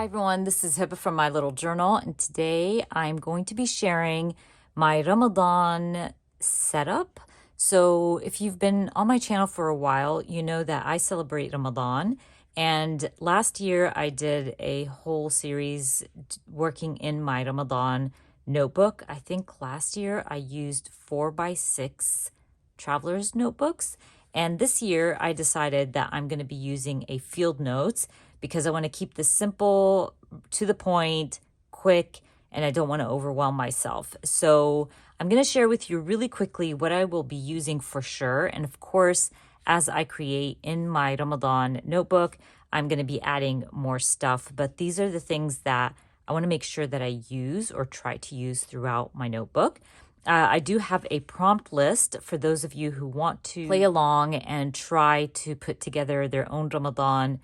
Hi everyone, this is Hiba from My Little Journal, and today I'm going to be sharing my Ramadan setup. So if you've been on my channel for a while, you know that I celebrate Ramadan, and last year I did a whole series working in my Ramadan notebook. I think last year I used 4x6 traveler's notebooks, and this year I decided that I'm going to be using a field notes because I want to keep this simple, to the point, quick, and I don't want to overwhelm myself. So I'm going to share with you really quickly what I will be using for sure. And of course, as I create in my Ramadan notebook, I'm going to be adding more stuff. But these are the things that I want to make sure that I use or try to use throughout my notebook. I do have a prompt list for those of you who want to play along and try to put together their own Ramadan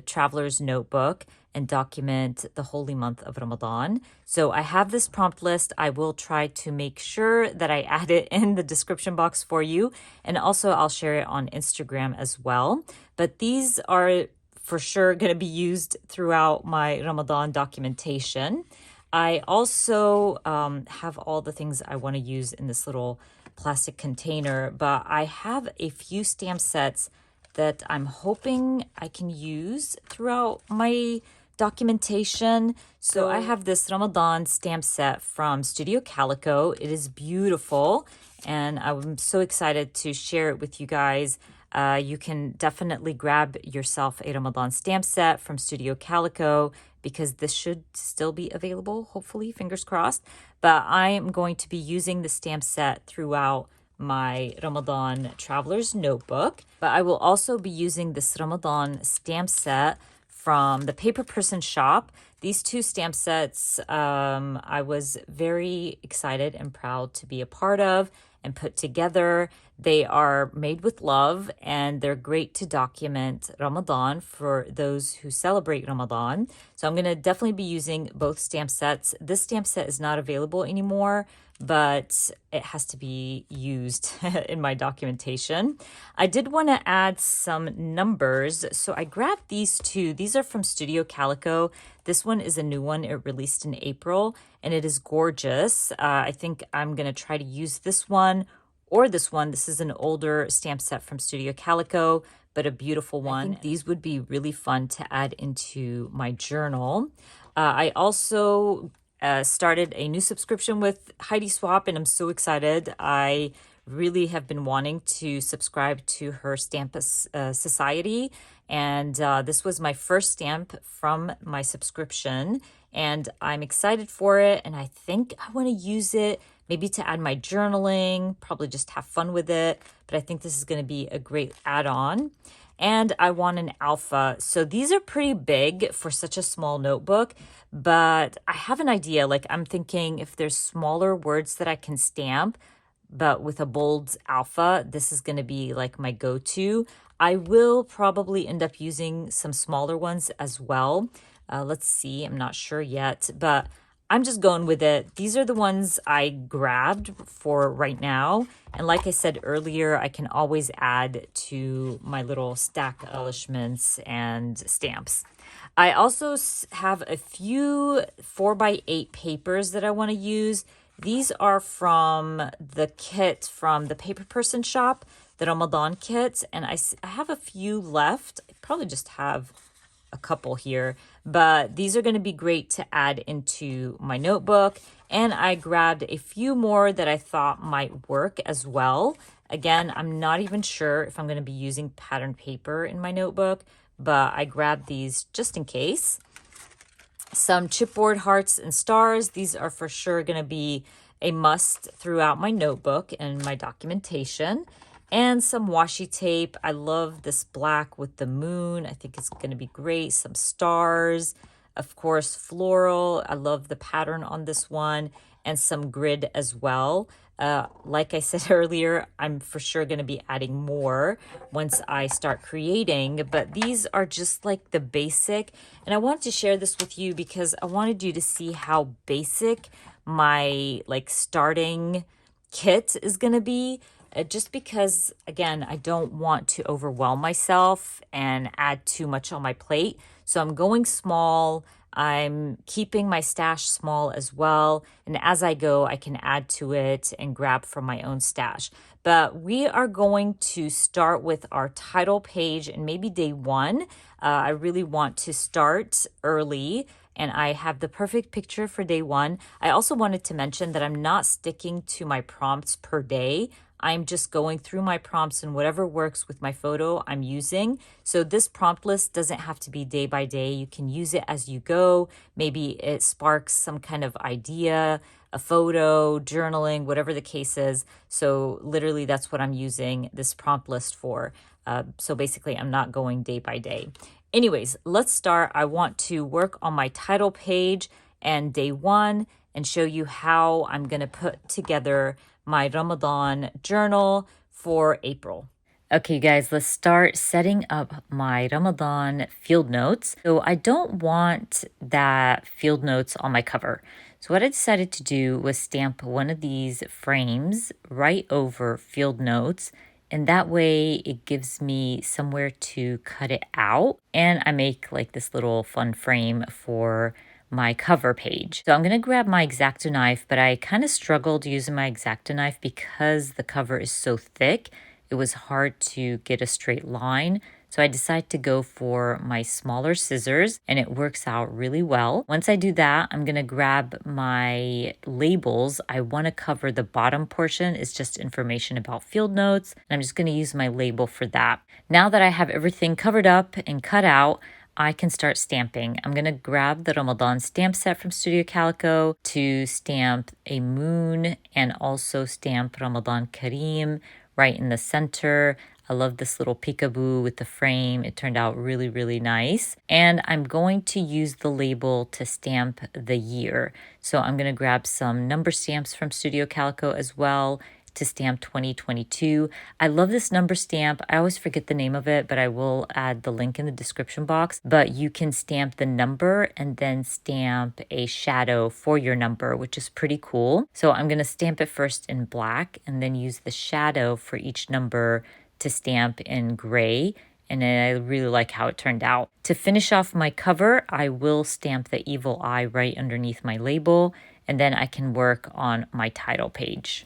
traveler's notebook and document the holy month of Ramadan. So I have this prompt list. I will try to make sure that I add it in the description box for you. And also I'll share it on Instagram as well. But these are for sure going to be used throughout my Ramadan documentation. I also have all the things I want to use in this little plastic container, but I have a few stamp sets that I'm hoping I can use throughout my documentation. So I have this Ramadan stamp set from Studio Calico. It is beautiful, and I'm so excited to share it with you guys. You can definitely grab yourself a Ramadan stamp set from Studio Calico because this should still be available, hopefully, fingers crossed. But I am going to be using the stamp set throughout my Ramadan traveler's notebook, but I will also be using this Ramadan stamp set from the Paper Person shop. These two stamp sets I was very excited and proud to be a part of and put together. They are made with love and they're great to document Ramadan for those who celebrate Ramadan. So I'm going to definitely be using both stamp sets. This stamp set is not available anymore, but it has to be used in my documentation. I did want to add some numbers, so I grabbed these two. These are from Studio Calico. This one is a new one. It released in April, and it is gorgeous. I think I'm going to try to use this one or this one. This is an older stamp set from Studio Calico, but a beautiful one. I think these would be really fun to add into my journal. I also started a new subscription with Heidi Swap, and I'm so excited. I really have been wanting to subscribe to her stamp society, and this was my first stamp from my subscription, and I'm excited for it, and I think I want to use it maybe to add my journaling, probably just have fun with it, but I think this is going to be a great add-on. And I want an alpha. So these are pretty big for such a small notebook, but I have an idea. Like, I'm thinking if there's smaller words that I can stamp, but with a bold alpha, this is going to be like my go-to. I will probably end up using some smaller ones as well. Let's see, I'm not sure yet, but I'm just going with it. These are the ones I grabbed for right now. And like I said earlier, I can always add to my little stack of embellishments and stamps. I also have a few 4x8 papers that I want to use. These are from the kit from the Paper Person shop, the Ramadan kit. And I have a few left. I probably just have a couple here, but these are going to be great to add into my notebook. And I grabbed a few more that I thought might work as well. Again, I'm not even sure if I'm going to be using patterned paper in my notebook, but I grabbed these just in case. Some chipboard hearts and stars. These are for sure going to be a must throughout my notebook and my documentation. And some washi tape. I love this black with the moon. I think it's going to be great. Some stars, of course, floral. I love the pattern on this one, and some grid as well. Like I said earlier, I'm for sure going to be adding more once I start creating, but these are just like the basic. And I wanted to share this with you because I wanted you to see how basic my like starting kit is going to be. Just because, again, I don't want to overwhelm myself and add too much on my plate. So I'm going small. I'm keeping my stash small as well. And as I go, I can add to it and grab from my own stash. But we are going to start with our title page and maybe day one. I really want to start early and I have the perfect picture for day one. I also wanted to mention that I'm not sticking to my prompts per day. I'm just going through my prompts and whatever works with my photo I'm using. So this prompt list doesn't have to be day by day. You can use it as you go. Maybe it sparks some kind of idea, a photo, journaling, whatever the case is. So literally that's what I'm using this prompt list for. So basically I'm not going day by day. Anyways, let's start. I want to work on my title page and day one and show you how I'm going to put together my Ramadan journal for April. Okay, guys, let's start setting up my Ramadan field notes. So I don't want that field notes on my cover. So what I decided to do was stamp one of these frames right over field notes. And that way it gives me somewhere to cut it out. And I make like this little fun frame for my cover page. So I'm going to grab my X-Acto knife, but I kind of struggled using my X-Acto knife because the cover is so thick. It was hard to get a straight line. So I decided to go for my smaller scissors and it works out really well. Once I do that, I'm going to grab my labels. I want to cover the bottom portion. It's just information about field notes. And I'm just going to use my label for that. Now that I have everything covered up and cut out, I can start stamping. I'm going to grab the Ramadan stamp set from Studio Calico to stamp a moon and also stamp Ramadan Kareem right in the center. I love this little peekaboo with the frame. It turned out really, really nice. And I'm going to use the label to stamp the year. So I'm going to grab some number stamps from Studio Calico as well to stamp 2022. I love this number stamp. I always forget the name of it, but I will add the link in the description box. But you can stamp the number and then stamp a shadow for your number, which is pretty cool. So I'm going to stamp it first in black and then use the shadow for each number to stamp in gray. And I really like how it turned out. To finish off my cover, I will stamp the evil eye right underneath my label, and then I can work on my title page.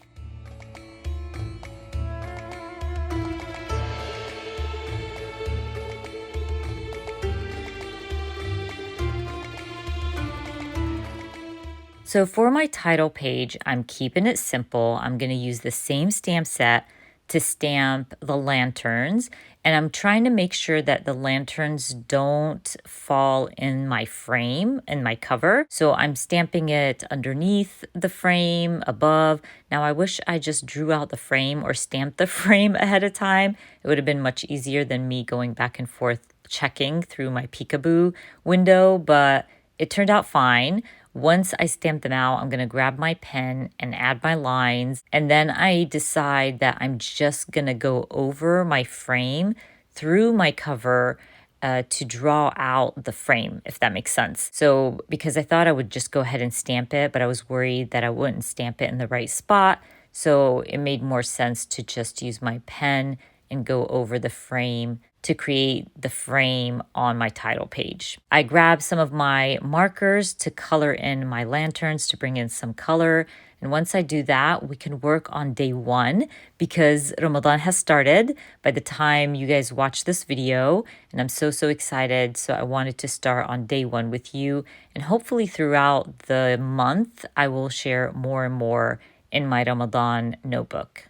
So for my title page, I'm keeping it simple. I'm going to use the same stamp set to stamp the lanterns. And I'm trying to make sure that the lanterns don't fall in my frame, in my cover. So I'm stamping it underneath the frame, above. Now I wish I just drew out the frame or stamped the frame ahead of time. It would have been much easier than me going back and forth checking through my peekaboo window, but it turned out fine. Once I stamp them out, I'm going to grab my pen and add my lines. And then I decide that I'm just going to go over my frame through my cover to draw out the frame, if that makes sense. So because I thought I would just go ahead and stamp it, but I was worried that I wouldn't stamp it in the right spot. So it made more sense to just use my pen and go over the frame to create the frame on my title page. I grabbed some of my markers to color in my lanterns to bring in some color. And once I do that, we can work on day one because Ramadan has started by the time you guys watch this video. And I'm so excited. So I wanted to start on day one with you. And hopefully throughout the month, I will share more and more in my Ramadan notebook.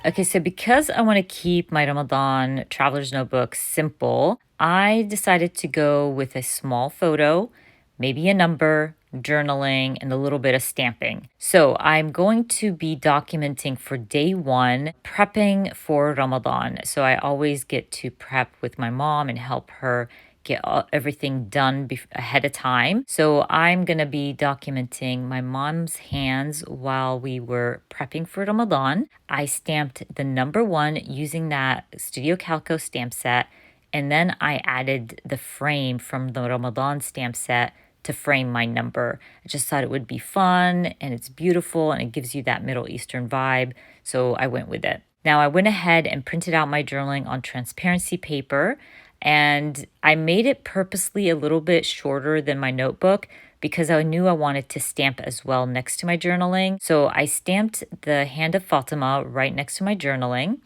Okay, so because I want to keep my Ramadan traveler's notebook simple, I decided to go with a small photo, maybe a number, journaling, and a little bit of stamping. So I'm going to be documenting for day one, prepping for Ramadan. So I always get to prep with my mom and help her get everything done ahead of time. So I'm going to be documenting my mom's hands while we were prepping for Ramadan. I stamped the number one using that Studio Calico stamp set. And then I added the frame from the Ramadan stamp set to frame my number. I just thought it would be fun and it's beautiful and it gives you that Middle Eastern vibe. So I went with it. Now, I went ahead and printed out my journaling on transparency paper, and I made it purposely a little bit shorter than my notebook because I knew I wanted to stamp as well next to my journaling. So I stamped the Hand of Fatima right next to my journaling,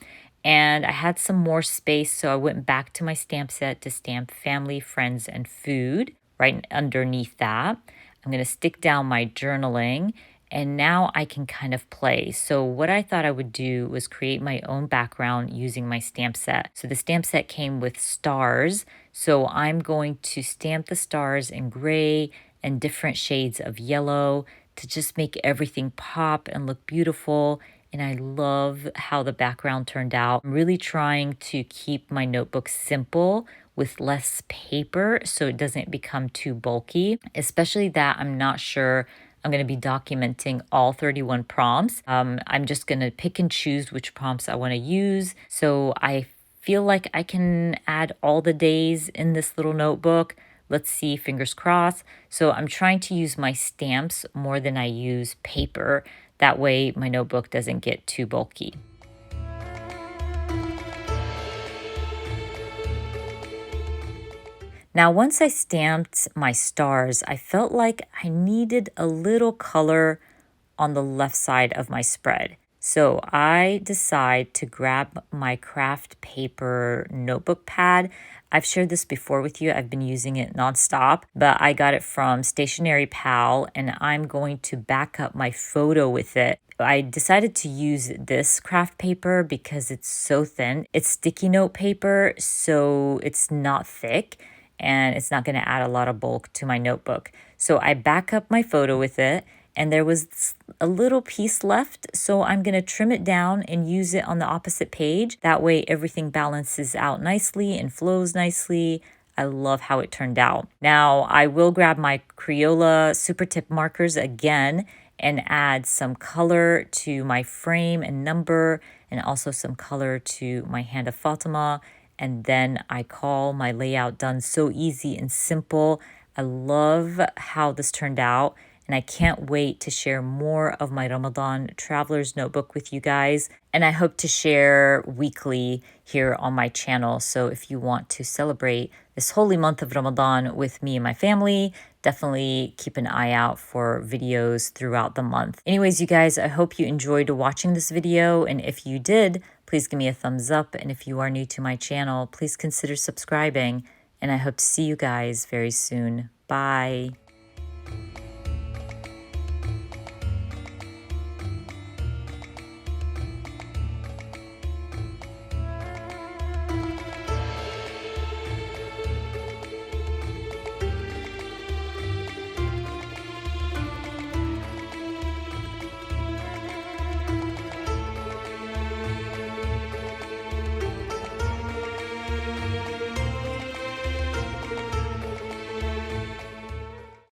and I had some more space, so I went back to my stamp set to stamp family, friends, and food right underneath that. I'm going to stick down my journaling, and now I can kind of play. So what I thought I would do was create my own background using my stamp set. So the stamp set came with stars, so I'm going to stamp the stars in gray and different shades of yellow to just make everything pop and look beautiful. And I love how the background turned out. I'm really trying to keep my notebook simple with less paper so it doesn't become too bulky, especially that I'm not sure I'm going to be documenting all 31 prompts. I'm just going to pick and choose which prompts I want to use. So I feel like I can add all the days in this little notebook. Let's see, fingers crossed. So I'm trying to use my stamps more than I use paper. That way my notebook doesn't get too bulky. Now, once I stamped my stars, I felt like I needed a little color on the left side of my spread. So I decide to grab my craft paper notebook pad. I've shared this before with you. I've been using it nonstop, but I got it from Stationery Pal, and I'm going to back up my photo with it. I decided to use this craft paper because it's so thin. It's sticky note paper, so it's not thick and it's not going to add a lot of bulk to my notebook. So I back up my photo with it, and there was a little piece left, so I'm going to trim it down and use it on the opposite page. That way everything balances out nicely and flows nicely. I love how it turned out. Now I will grab my Crayola Super Tip markers again and add some color to my frame and number, and also some color to my Hand of Fatima. And then I call my layout done. So easy and simple. I love how this turned out, and I can't wait to share more of my Ramadan Traveler's Notebook with you guys. And I hope to share weekly here on my channel. So if you want to celebrate this holy month of Ramadan with me and my family, definitely keep an eye out for videos throughout the month. Anyways, you guys, I hope you enjoyed watching this video. And if you did, please give me a thumbs up. And if you are new to my channel, please consider subscribing. And I hope to see you guys very soon. Bye.